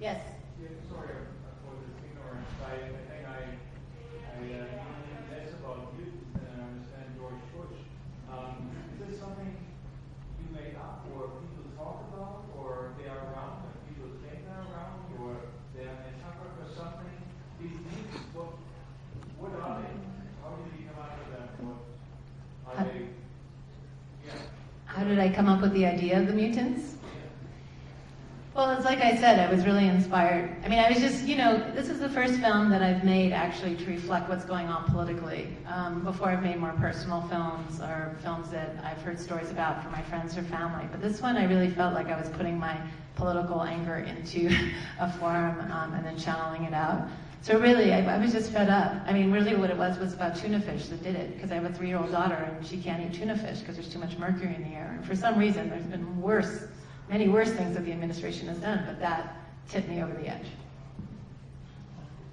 Yes. Yeah, sorry for this ignorance. I think I knew less about you than I understand George Bush. Is this something you made up, or people talk about, or they are around and people think they're around, or they are in Suffolk or something? These things, what are they? How did you come up with them? What are they? Yeah. How did I come up with the idea of the mutants? Well, it's like I said, I was really inspired. I mean, I was just, this is the first film that I've made actually to reflect what's going on politically. Before I've made more personal films or films that I've heard stories about from my friends or family. But this one, I really felt like I was putting my political anger into a form and then channeling it out. So really, I was just fed up. I mean, really what it was about tuna fish that did it, because I have a 3-year-old daughter and she can't eat tuna fish because there's too much mercury in the air. And for some reason, there's been many worse things that the administration has done, but that tipped me over the edge.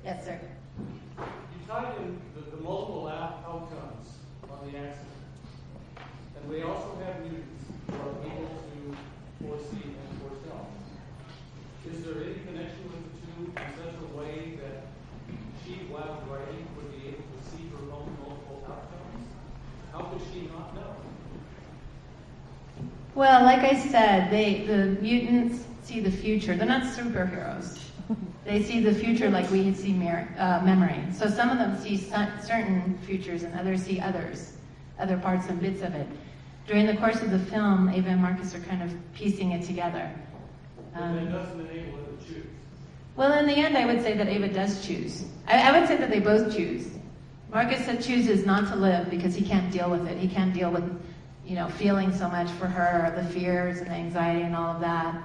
Yes, sir. You tied in the multiple outcomes on the accident. And we also have mutants who are able to foresee and foretell. Is there any connection with the two in such a way that she, while writing, would be able to see her own multiple outcomes? How could she not know? Well, like I said, the mutants see the future. They're not superheroes. They see the future like we see memory. So some of them see certain futures and others see other parts and bits of it. During the course of the film, Ava and Marcus are kind of piecing it together. But that doesn't enable her to choose. Well, in the end, I would say that Ava does choose. I would say that they both choose. Marcus chooses not to live because he can't deal with it. He can't deal with feeling so much for her, the fears and the anxiety and all of that.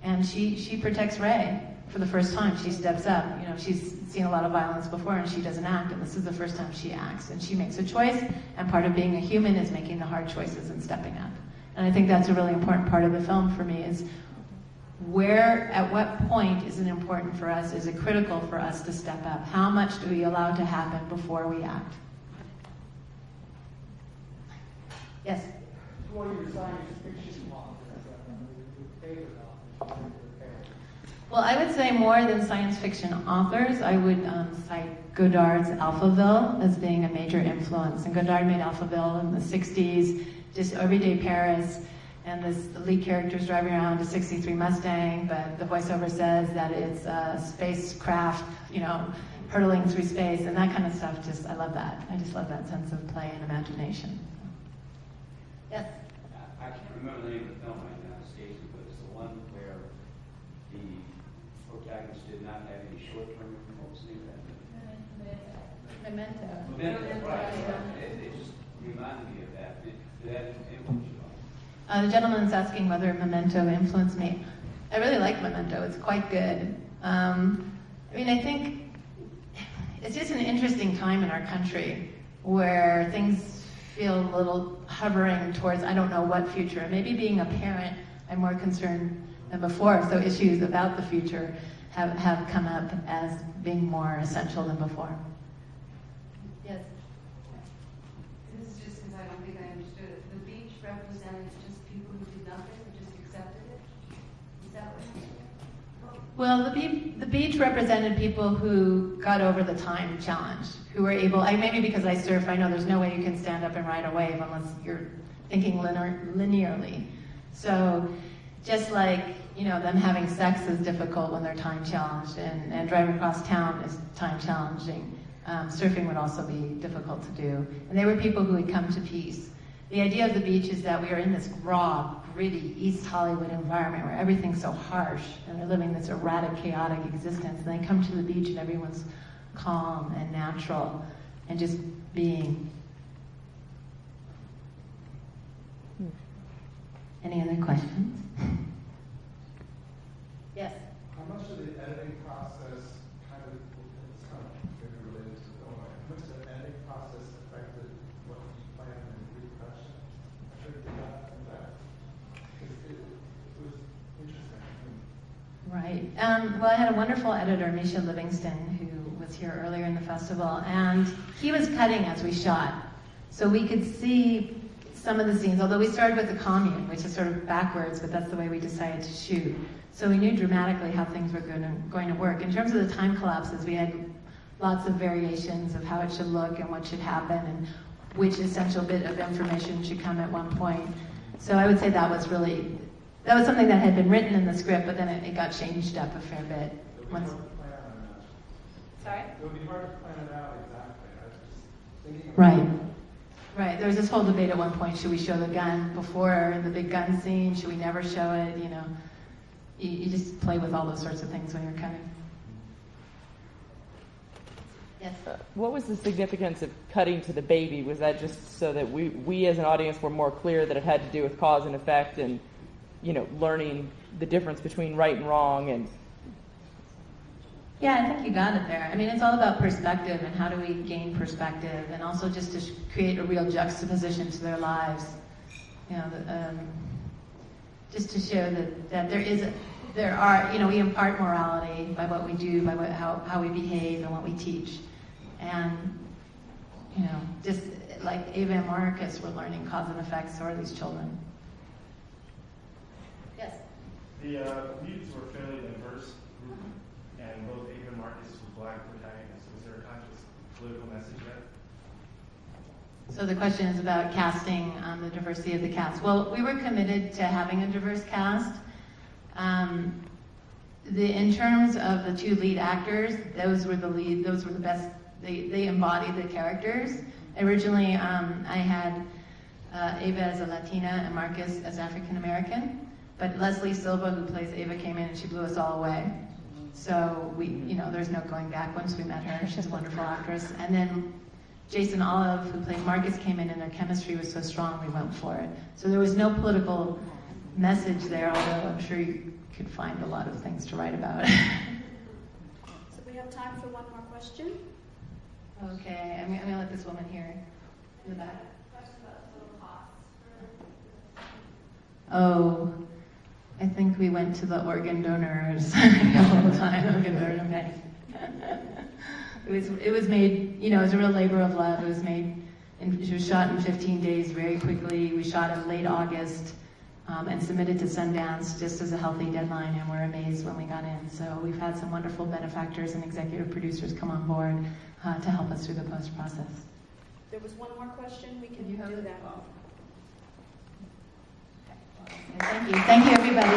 And she protects Ray for the first time. She steps up. She's seen a lot of violence before and she doesn't act, and this is the first time she acts. And she makes a choice, and part of being a human is making the hard choices and stepping up. And I think that's a really important part of the film for me, is at what point is it important for us, is it critical for us to step up? How much do we allow to happen before we act? Yes? What are your science fiction authors? Your favorite authors? Well, I would say more than science fiction authors, I would cite Godard's Alphaville as being a major influence. And Godard made Alphaville in the 60s, just everyday Paris, and the lead character is driving around a 63 Mustang, but the voiceover says that it's a spacecraft, hurtling through space, and that kind of stuff. I love that. I just love that sense of play and imagination. Yes? I can't remember the name of the film right now, Stacey, but it's the one where the protagonist did not have any short-term memories. Memento. Memento, right. It just reminded me of that. Did that influence you? The gentleman's asking whether Memento influenced me. I really like Memento. It's quite good. I think it's just an interesting time in our country where things feel a little hovering towards I don't know what future. And maybe being a parent, I'm more concerned than before. So issues about the future have come up as being more essential than before. Yes? This is just because I don't think I understood it. The beach represented just people who did nothing, who just accepted it? Is that what? Well, the beach represented people who got over the time challenge, who were able, maybe because I surf, I know there's no way you can stand up and ride a wave unless you're thinking linearly. So just like, them having sex is difficult when they're time challenged, and driving across town is time challenging. Surfing would also be difficult to do. And they were people who had come to peace. The idea of the beach is that we are in this raw, gritty East Hollywood environment where everything's so harsh and they're living this erratic, chaotic existence. And they come to the beach and everyone's calm and natural and just being. Any other questions? Yes? How much of the editing process it's kind of maybe related to the film, how much of the editing process affected what you planned in reproduction? I think that it was interesting. Right. Well, I had a wonderful editor, Misha Livingston, who was here earlier in the festival, and he was cutting as we shot. So we could see some of the scenes, although we started with the commune, which is sort of backwards, but that's the way we decided to shoot. So we knew dramatically how things were going to work. In terms of the time collapses, we had lots of variations of how it should look and what should happen and which essential bit of information should come at one point. So I would say that was something that had been written in the script, but then it got changed up a fair bit. It would be hard to plan on that. Sorry? It would be hard to plan it out exactly. I was just thinking about Right. Right. There was this whole debate at one point, should we show the gun before the big gun scene? Should we never show it? You know, you just play with all those sorts of things when you're cutting. Yes. What was the significance of cutting to the baby? Was that just so that we as an audience were more clear that it had to do with cause and effect and, you know, learning the difference between right and wrong? And Yeah, I think you got it there. I mean, it's all about perspective and how do we gain perspective, and also just to create a real juxtaposition to their lives. You know, just to show that there are, you know, we impart morality by what we do, by how we behave and what we teach. And, you know, just like Ava and Marcus were learning cause and effect, so are these children. Yes? The leads were fairly diverse group, and both Ava and Marcus were Black protagonists. Was there a conscious political message there? So the question is about casting, the diversity of the cast. Well, we were committed to having a diverse cast. In terms of the two lead actors, those were the best. They embodied the characters. Originally, I had Ava as a Latina and Marcus as African American, but Leslie Silva, who plays Ava, came in and she blew us all away. So there's no going back once we met her. She's a wonderful actress. And then Jason Olive, who played Marcus, came in and their chemistry was so strong we went for it. So there was no political message there, although I'm sure you could find a lot of things to write about. So we have time for one more question. Okay, I'm going to let this woman here in the back. Oh, I think we went to the organ donors the whole time. Organ donor bank. It was made, it was a real labor of love. It was shot in 15 days very quickly. We shot in late August and submitted to Sundance just as a healthy deadline, and we're amazed when we got in. So we've had some wonderful benefactors and executive producers come on board to help us through the post process. There was one more question. We can do that. Thank you. Thank you, everybody.